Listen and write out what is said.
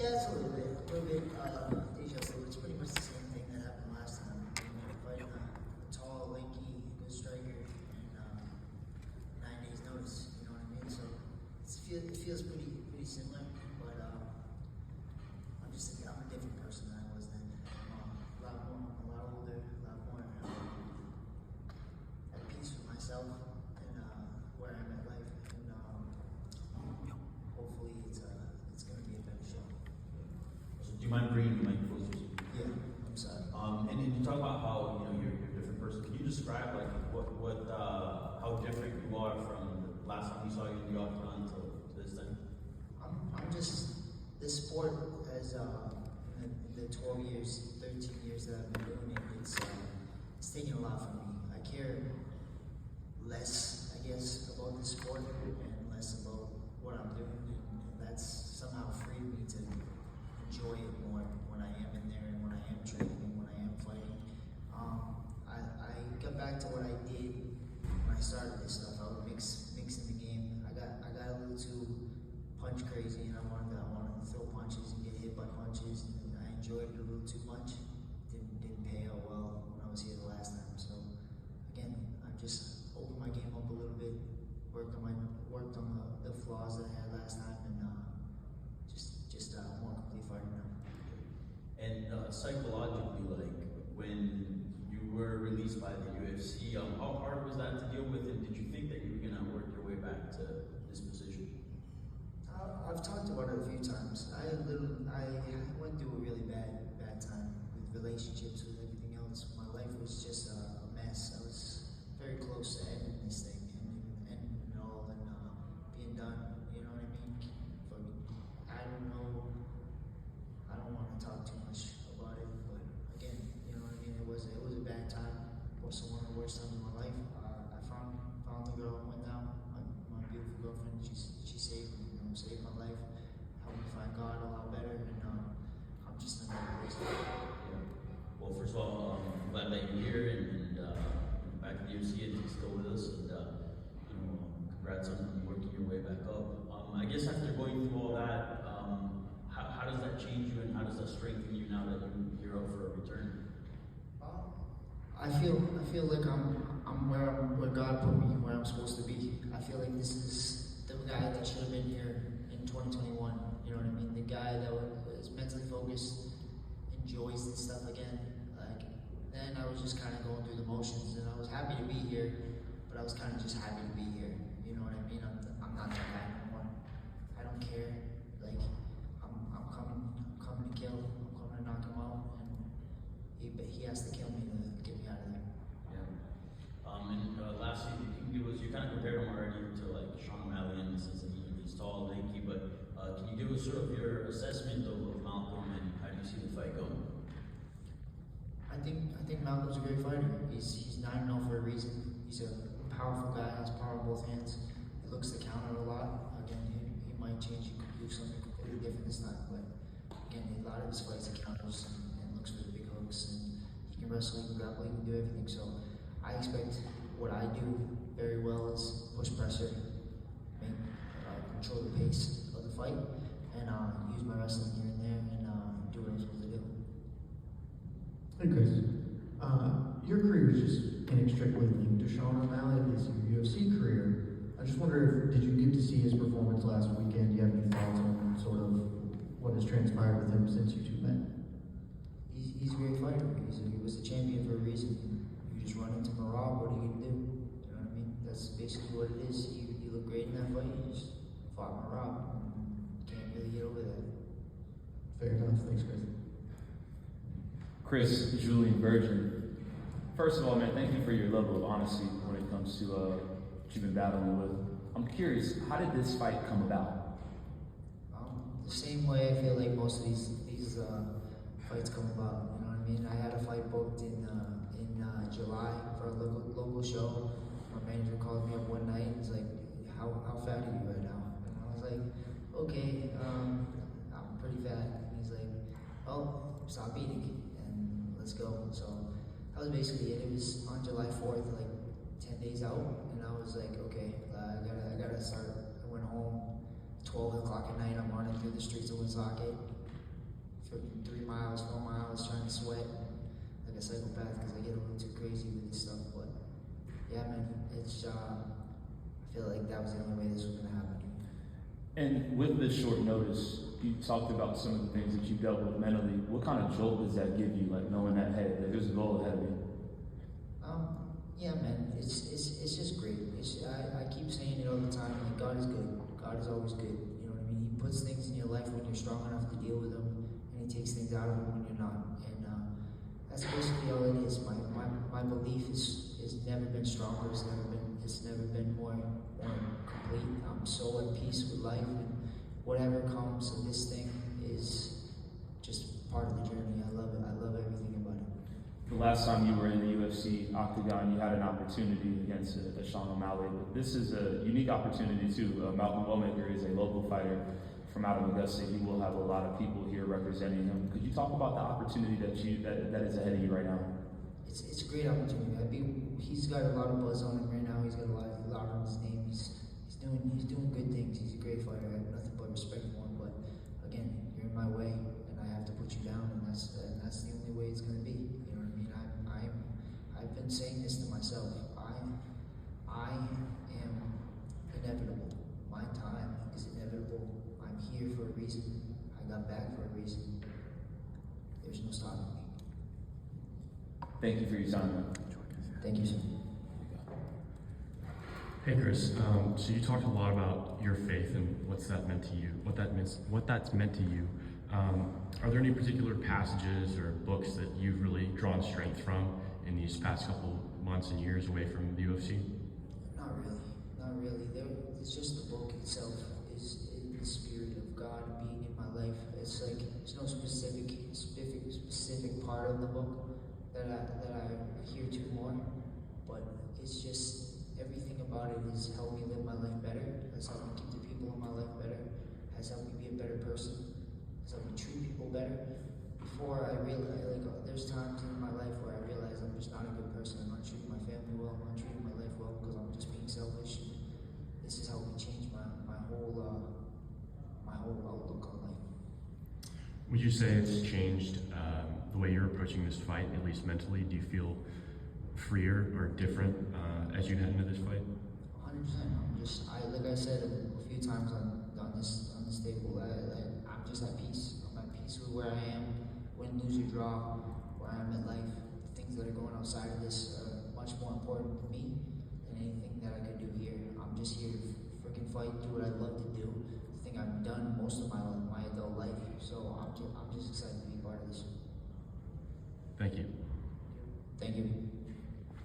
Yeah, it's a little bit. Deja vu. It's pretty much the same thing that happened last time. Fighting a tall, lanky, good striker, and 9 days notice. You know what I mean? So it feels pretty similar, but I'm a different person than I was then. A lot older, a lot more at peace with myself and where I'm at life, and hopefully it's going to be a better show. So do you mind bringing the mic closer? Yeah, I'm sorry. And then you talk about how you're a different person. Can you describe like what how different you are from the last time we saw you in the octagon to this time? I'm just this sport as in the 12 years, 13 years that I've been doing it. It's taking a lot from me. I care less, I guess, about the sport and less about what I'm doing, and that's somehow freed me to enjoy it more when I am in there and when I am training and when I am fighting. I got back to what I did when I started this stuff. I would mix in the game. I got a little too punch crazy, and I wanted to throw punches and get hit by punches, and I enjoyed it a little too much. Didn't pay out well when I was here the last time. So again, I just opened my game up a little bit, worked on the flaws that I had last time, and just more complete fighter now. And psychologically, like when you were released by the UFC, how hard was that to deal with? And did you think that you were gonna work your way back to this position? I've talked about it a few times. I went through a really bad time with relationships, with everything else. My life was just a mess. I was very close to ending this thing, ending it all, and being done. You know what I mean? But I don't know. I don't want to talk too much about it, but again, you know what I mean. It was a bad time. Also one of the worst times of my life. I found the girl I went now. My beautiful girlfriend. She saved me. Saved my life, helped me find God a lot better, and I'm just in a better place. Yeah. Well, first of all, I'm glad that you're here and back in the UFC and still with us, and congrats on working your way back up. I guess after going through all that, how does that change you, and how does that strengthen you now that you're up for a return? I feel like I'm where God put me, where I'm supposed to be. I feel like this is the guy that should have been here in 2021, you know what I mean? The guy that was mentally focused, enjoys this stuff again. Like, then I was just kind of going through the motions, and I was happy to be here, but I was kind of just happy to be here. You know what I mean? I'm not that guy anymore. I don't care. Like, I'm coming to kill. I'm coming to knock him out, and he has to kill me to get me out of there. And lastly, you kind of compared him already to like Sean O'Malley in the sense that he's tall, lanky, but can you give us sort of your assessment of Malcolm and how do you see the fight going? I think Malcolm's a great fighter. He's 9-0 for a reason. He's a powerful guy, has power in both hands. He looks to counter a lot. Again, he might change, he could do something completely different this time, but again, a lot of his fights he counters and looks for the big hooks, and he can wrestle, he can grapple, he can do everything. So I expect what I do very well is push pressure, control the pace of the fight, and use my wrestling here and there, and do what I'm supposed to do. Hey Kris, your career is just inextricably linked to Sean O'Malley, his UFC career. I just wonder did you get to see his performance last weekend? Do you have any thoughts on sort of what has transpired with him since you two met? He's a great fighter. He was the champion for a reason. You just run into Marab, what are you gonna do? You know what I mean? That's basically what it is. He looked great in that fight. He just fought Marab. Can't really get over that. Fair enough. Thanks, Kris. Kris, Julian Virgin. First of all, man, thank you for your level of honesty when it comes to what you've been battling with. I'm curious, how did this fight come about? The same way I feel like most of these fights come about. You know what I mean? I had a fight booked in July for a local show. My manager called me up one night and was like, how fat are you right now? And I was like, okay, I'm pretty fat. And he's like, oh, stop eating and let's go. So that was basically it. It was on July 4th, like 10 days out, and I was like, okay, I gotta start. I went home, 12 o'clock at night, I'm running through the streets of Woonsocket, freaking 3 miles, 4 miles, trying to sweat like a psychopath because I get a little too crazy with this stuff. But yeah, man, it's I feel like that was the only way this was gonna happen. And with this short notice, you talked about some of the things that you dealt with mentally. What kind of jolt does that give you, like knowing that, hey, there's a goal ahead of me? Yeah, man, it's just great. I keep saying it all the time. Like God is good. God is always good. You know what I mean? He puts things in your life when you're strong enough to deal with them, and He takes things out of them when you're not. And that's basically all it is. My belief is never been stronger. It's never been more complete. I'm so at peace with life, and whatever comes of this thing is just part of the journey. I love it. I love everything about it. The last time you were in the UFC octagon, you had an opportunity against Sean O'Malley, but this is a unique opportunity too. Malcolm Bowmaker is a local fighter from out of Augusta. He will have a lot of people here representing him. Could you talk about the opportunity that is ahead of you right now? It's a great opportunity. He's got a lot of buzz on him right now. He's got a lot on his name. He's doing good things. He's a great fighter. I have nothing but respect for him. But again, you're in my way, and I have to put you down, and that's the only way it's going to be. You know what I mean? I've been saying this to myself. I am inevitable. My time is inevitable. I'm here for a reason. I got back for a reason. There's no stopping me. Thank you for your time. Thank you, sir. Hey Kris, so you talked a lot about your faith and what's that meant to you, what that's meant to you. Are there any particular passages or books that you've really drawn strength from in these past couple months and years away from the UFC? Not really. It's just the book itself is in the spirit of God being in my life. It's like there's no specific part of the book that I adhere to more, but it's just everything about it has helped me live my life better, has helped me keep the people in my life better, has helped me be a better person, has helped me treat people better. Before I realized, there's times in my life where I realize I'm just not a good person. I'm not treating my family well. I'm not treating my life well because I'm just being selfish. This has helped me change my whole outlook on life. Would you say it's changed the way you're approaching this fight, at least mentally? Do you feel freer or different as you head into this fight? 100%. Like I said a few times on this table, I'm just at peace. I'm at peace with where I am, win, lose, or draw, where I am in life. The things that are going outside of this are much more important to me than anything that I could do here. I'm just here to freaking fight, do what I love to do. The thing I've done most of my adult life. So I'm just excited to be part of this. Thank you.